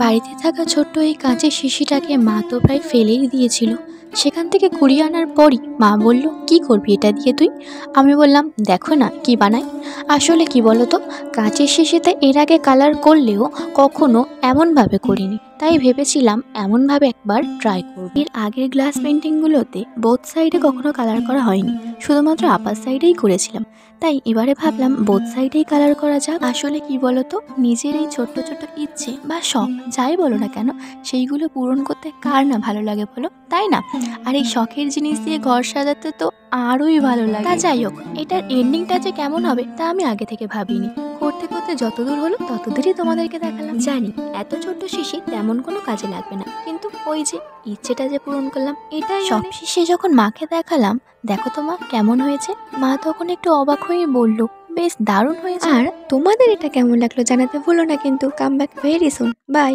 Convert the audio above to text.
বাড়িতে থাকা ছোট্ট এই কাঁচের শিশিটাকে মা তো প্রায় ফেলেই দিয়েছিল। সেখান থেকে কুড়িয়ে আনার পরই মা বলল, কি করবি এটা দিয়ে তুই? আমি বললাম, দেখো না কি বানাই। আসলে কি বলতো, কাঁচের শিশিতে এর আগে কালার করলেও কখনো এমনভাবে করিনি, তাই ভেবেছিলাম এমনভাবে একবার ট্রাই করব। এর আগের গ্লাস পেন্টিংগুলোতে বোথ সাইডে কখনো কালার করা হয়নি, শুধুমাত্র আপার সাইডেই করেছিলাম। তাই এবারে ভাবলাম বোথ সাইডেই কালার করা যাক। আসলে কি বলতো, নিজের এই ছোট্ট ছোট্ট ইচ্ছে বা শখ যাই বলো না কেন, সেইগুলো পূরণ করতে কার না ভালো লাগে বলো, তাই না? আর এই শখের জিনিস দিয়ে ঘর সাজাতে তো আরোই ভালো লাগে। তা যাই হোক, এটার এন্ডিংটা যে কেমন হবে তা আমি আগে থেকে ভাবিনি। করতে করতে যতদূর হলো ততদূরই তোমাদেরকে দেখালাম। জানি এত ছোট্ট শিশি তেমন কোনো কাজে লাগবে না, কিন্তু ওই যে ইচ্ছেটা যে পূরণ করলাম এটাই। সব শিশি যখন মাকে দেখালাম, দেখো তো মা কেমন হয়েছে, মা তখন একটু অবাক হয়ে বলল, বেশ দারুণ হয়েছে। আর তোমাদের এটা কেমন লাগলো জানাতে ভুলো না কিন্তু। Come back very soon, by.